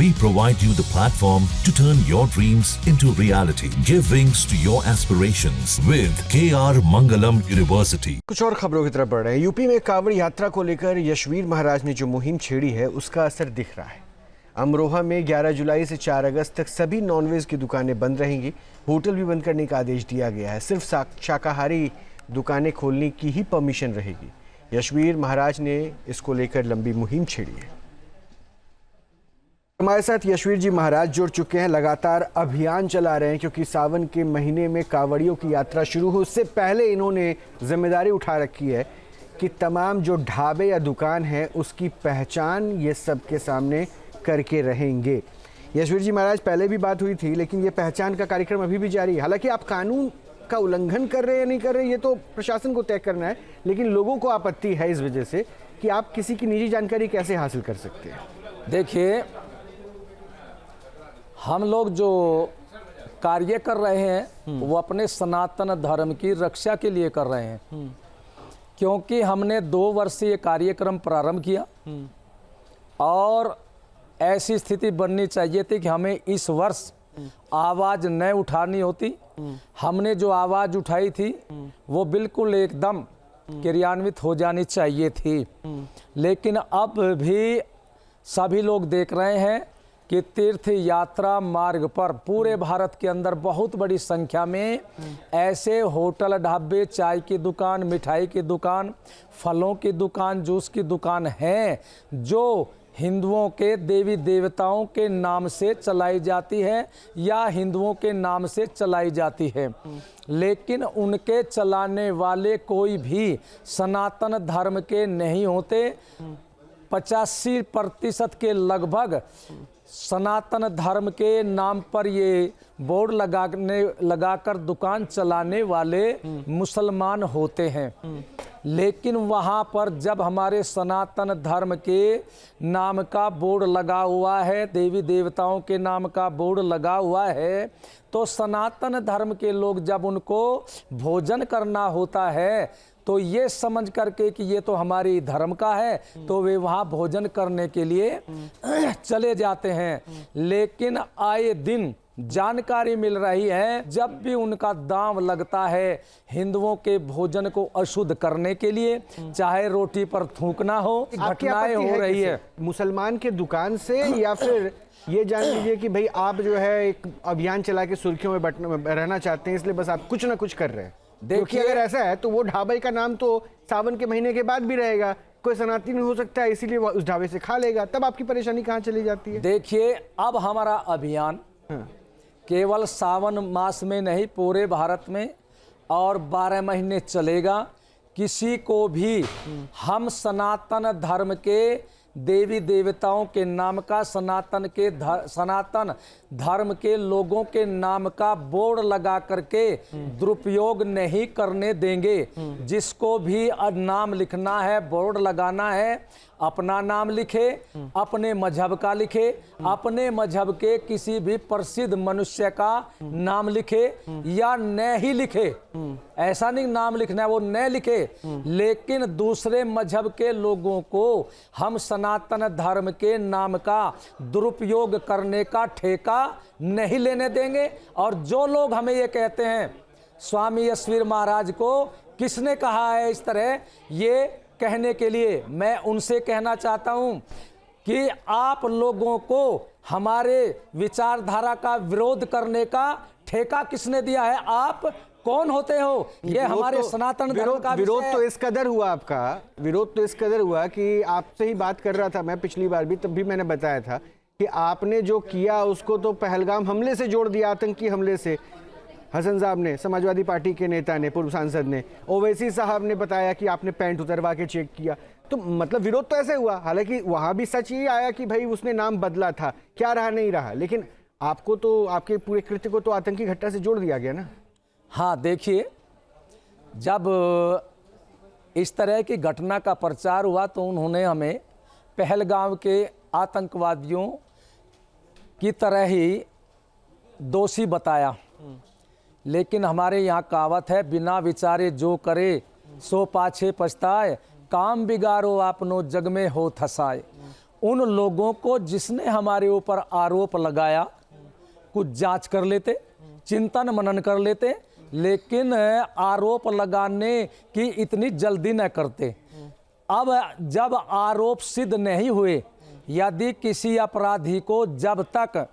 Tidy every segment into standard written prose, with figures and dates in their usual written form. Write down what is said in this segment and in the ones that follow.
We provide you the platform to turn your dreams into reality. Give wings to your aspirations with KR Mangalam University. कुछ और खबरों की तरफ बढ़ रहे हैं। यूपी में कांवड़ यात्रा को लेकर यशवीर महाराज ने जो मुहिम छेड़ी है उसका असर दिख रहा है। अमरोहा में 11 जुलाई से 4 अगस्त तक सभी नॉनवेज की दुकानें बंद रहेंगी। होटल भी बंद करने का आदेश दिया गया है। सिर्फ शाकाहारी दुकानें खोलने की ही परमिशन रहेगी। यशवीर महाराज ने इसको लेकर लंबी मुहिम छेड़ी है। हमारे साथ यशवीर जी महाराज जुड़ चुके हैं। लगातार अभियान चला रहे हैं क्योंकि सावन के महीने में कांवड़ियों की यात्रा शुरू हो उससे पहले इन्होंने जिम्मेदारी उठा रखी है कि तमाम जो ढाबे या दुकान है उसकी पहचान ये सबके सामने करके रहेंगे। यशवीर जी महाराज, पहले भी बात हुई थी लेकिन ये पहचान का कार्यक्रम अभी भी जारी है। हालांकि आप कानून का उल्लंघन कर रहे हैं या नहीं कर रहे ये तो प्रशासन को तय करना है, लेकिन लोगों को आपत्ति है इस वजह से कि आप किसी की निजी जानकारी कैसे हासिल कर सकते हैं। देखिए, हम लोग जो कार्य कर रहे हैं वो अपने सनातन धर्म की रक्षा के लिए कर रहे हैं, क्योंकि हमने 2 वर्षीय कार्यक्रम प्रारंभ किया और ऐसी स्थिति बननी चाहिए थी कि हमें इस वर्ष आवाज़ न उठानी होती। हमने जो आवाज़ उठाई थी वो बिल्कुल एकदम क्रियान्वित हो जानी चाहिए थी, लेकिन अब भी सभी लोग देख रहे हैं कि तीर्थ यात्रा मार्ग पर पूरे भारत के अंदर बहुत बड़ी संख्या में ऐसे होटल, ढाबे, चाय की दुकान, मिठाई की दुकान, फलों की दुकान, जूस की दुकान हैं जो हिंदुओं के देवी देवताओं के नाम से चलाई जाती है या हिंदुओं के नाम से चलाई जाती है, लेकिन उनके चलाने वाले कोई भी सनातन धर्म के नहीं होते। 85% के लगभग सनातन धर्म के नाम पर ये बोर्ड लगाकर दुकान चलाने वाले मुसलमान होते हैं, लेकिन वहाँ पर जब हमारे सनातन धर्म के नाम का बोर्ड लगा हुआ है, देवी देवताओं के नाम का बोर्ड लगा हुआ है, तो सनातन धर्म के लोग जब उनको भोजन करना होता है तो ये समझ करके कि ये तो हमारी धर्म का है तो वे वहाँ भोजन करने के लिए चले जाते हैं। लेकिन आए दिन जानकारी मिल रही है जब भी उनका दांव लगता है हिंदुओं के भोजन को अशुद्ध करने के लिए, चाहे रोटी पर थूकना हो, घटनाएं हो रही है मुसलमान के दुकान से, या फिर ये जान लीजिए कि भाई आप जो है एक अभियान चला के सुर्खियों में रहना चाहते हैं इसलिए बस आप कुछ ना कुछ कर रहे हैं। देखिए, अगर ऐसा है तो वो ढाबे का नाम तो सावन के महीने के बाद भी रहेगा, कोई सनातनी हो सकता है इसीलिए वो उस ढाबे से खा लेगा, तब आपकी परेशानी कहाँ चली जाती है। देखिए, अब हमारा अभियान केवल सावन मास में नहीं पूरे भारत में और 12 महीने चलेगा। किसी को भी हम सनातन धर्म के देवी देवताओं के नाम का, सनातन धर्म के लोगों के नाम का बोर्ड लगा करके दुरुपयोग नहीं करने देंगे। जिसको भी नाम लिखना है, बोर्ड लगाना है, अपना नाम लिखे, अपने मजहब का लिखे, अपने मजहब के किसी भी प्रसिद्ध मनुष्य का नाम लिखे या न ही लिखे, ऐसा नहीं नाम लिखना है वो न लिखे, लेकिन दूसरे मजहब के लोगों को हम सनातन धर्म के नाम का दुरुपयोग करने का ठेका नहीं लेने देंगे। और जो लोग हमें ये कहते हैं स्वामी यशवीर महाराज को किसने कहा है इस तरह, ये कहने के लिए मैं उनसे कहना चाहता हूं कि आप लोगों को हमारे विचारधारा का विरोध करने का ठेका किसने दिया है? आप कौन होते हो? ये हमारे सनातन धर्म का विरोध तो इस कदर हुआ, आपका विरोध तो इस कदर हुआ कि आपसे ही बात कर रहा था मैं पिछली बार भी, तब भी मैंने बताया था कि आपने जो किया उसको तो पहलगाम हमले से जोड़ दिया, आतंकी हमले से। हसन साहब ने, समाजवादी पार्टी के नेता ने, पूर्व सांसद ने, ओवैसी साहब ने बताया कि आपने पैंट उतरवा के चेक किया, तो मतलब विरोध तो ऐसे हुआ। हालांकि वहां भी सच ये आया कि भाई उसने नाम बदला था, क्या रहा नहीं रहा, लेकिन आपको तो आपके पूरे कृत्य को तो आतंकी घटना से जोड़ दिया गया ना। हाँ, देखिए, जब इस तरह की घटना का प्रचार हुआ तो उन्होंने हमें पहलगाम के आतंकवादियों की तरह ही दोषी बताया, लेकिन हमारे यहाँ कहावत है, बिना विचारे जो करे सो पाछे पछताए, काम बिगाड़ो आपनो जग में हो थसाए। उन लोगों को जिसने हमारे ऊपर आरोप लगाया कुछ जांच कर लेते, चिंतन मनन कर लेते, लेकिन आरोप लगाने की इतनी जल्दी न करते। अब जब आरोप सिद्ध नहीं हुए, यदि किसी अपराधी को जब तक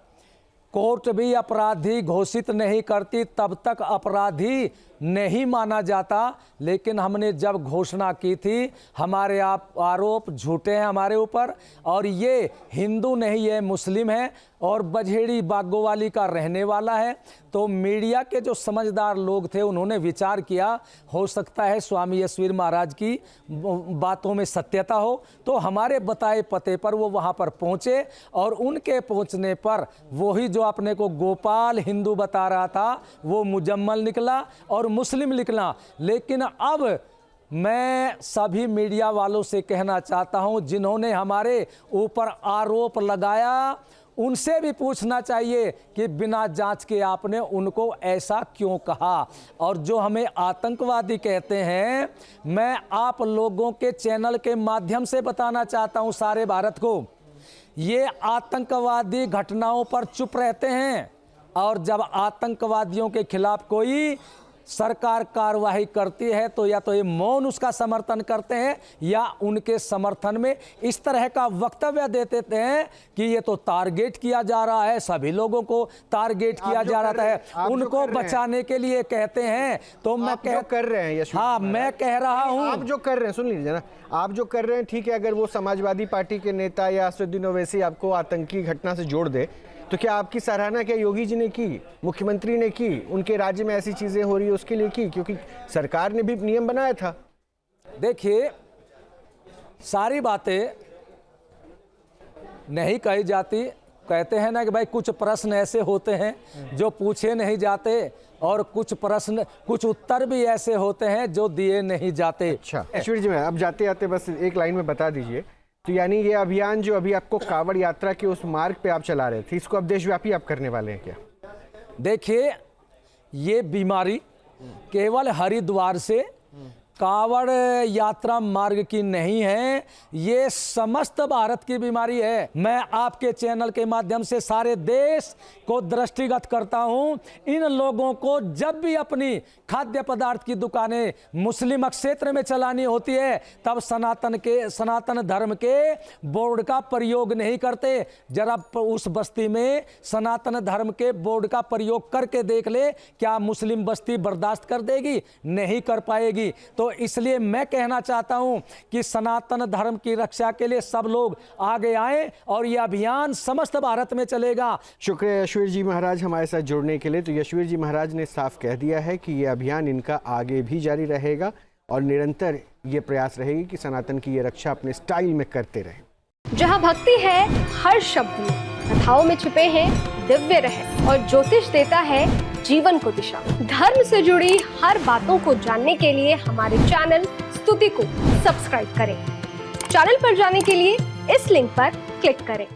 कोर्ट भी अपराधी घोषित नहीं करती तब तक अपराधी नहीं माना जाता। लेकिन हमने जब घोषणा की थी हमारे आरोप झूठे हैं हमारे ऊपर, और ये हिंदू नहीं है मुस्लिम है और बझेड़ी बागोवाली का रहने वाला है, तो मीडिया के जो समझदार लोग थे उन्होंने विचार किया हो सकता है स्वामी यशवीर महाराज की बातों में सत्यता हो, तो हमारे बताए पते पर वो वहाँ पर पहुँचे और उनके पहुँचने पर वही जो अपने को गोपाल हिंदू बता रहा था वो मुजम्मल निकला और मुस्लिम निकला। लेकिन अब मैं सभी मीडिया वालों से कहना चाहता हूं जिन्होंने हमारे ऊपर आरोप लगाया उनसे भी पूछना चाहिए कि बिना जांच के आपने उनको ऐसा क्यों कहा। और जो हमें आतंकवादी कहते हैं, मैं आप लोगों के चैनल के माध्यम से बताना चाहता हूं सारे भारत को, ये आतंकवादी घटनाओं पर चुप रहते हैं और जब आतंकवादियों के खिलाफ कोई सरकार कार्रवाई करती है तो या तो ये मौन उसका समर्थन करते हैं या उनके समर्थन में इस तरह का वक्तव्य देते हैं कि ये तो टारगेट किया जा रहा है, सभी लोगों को टारगेट किया जा रहा है, उनको बचाने के लिए कहते हैं। तो मैं कर रहे हैं, हाँ मैं कह रहा हूँ, आप जो कर रहे हैं, सुन लीजिए ना, आप जो कर रहे हैं ठीक है। अगर वो समाजवादी पार्टी के नेता या असदुद्दीन ओवैसी आपको आतंकी घटना से जोड़ दे तो क्या आपकी सराहना क्या योगी जी ने की, मुख्यमंत्री ने की, उनके राज्य में ऐसी चीजें हो रही है उसके लिए की? क्योंकि सरकार ने भी नियम बनाया था। देखिए सारी बातें नहीं कही जाती, कहते हैं ना कि भाई कुछ प्रश्न ऐसे होते हैं जो पूछे नहीं जाते और कुछ प्रश्न कुछ उत्तर भी ऐसे होते हैं जो दिए नहीं जाते। अच्छा ईश्वर जी, मैं अब जाते जाते बस एक लाइन में बता दीजिए, तो यानी ये अभियान जो अभी आपको कांवड़ यात्रा के उस मार्ग पे आप चला रहे थे, इसको अब देशव्यापी आप करने वाले हैं क्या? देखिए ये बीमारी केवल हरिद्वार से कांवड़ यात्रा मार्ग की नहीं है, ये समस्त भारत की बीमारी है। मैं आपके चैनल के माध्यम से सारे देश को दृष्टिगत करता हूं, इन लोगों को जब भी अपनी खाद्य पदार्थ की दुकानें मुस्लिम क्षेत्र में चलानी होती है तब सनातन धर्म के बोर्ड का प्रयोग नहीं करते। जरा उस बस्ती में सनातन धर्म के बोर्ड का प्रयोग करके देख ले, क्या मुस्लिम बस्ती बर्दाश्त कर देगी? नहीं कर पाएगी। तो इसलिए मैं कहना चाहता हूं कि सनातन धर्म की रक्षा के लिए सब लोग आगे आए और यह अभियान समस्त भारत में चलेगा। शुक्रिया यशवीर जी महाराज हमारे साथ जुड़ने के लिए। तो यशवीर जी महाराज ने साफ कह दिया है कि यह अभियान इनका आगे भी जारी रहेगा और निरंतर ये प्रयास रहेगी कि सनातन की ये रक्षा अपने स्टाइल में करते रहे। जहाँ भक्ति है हर शब्द में, कथाओं में छुपे हैं दिव्य रहस्य और ज्योतिष देता है जीवन को दिशा। धर्म से जुड़ी हर बातों को जानने के लिए हमारे चैनल स्तुति को सब्सक्राइब करें। चैनल पर जाने के लिए इस लिंक पर क्लिक करें।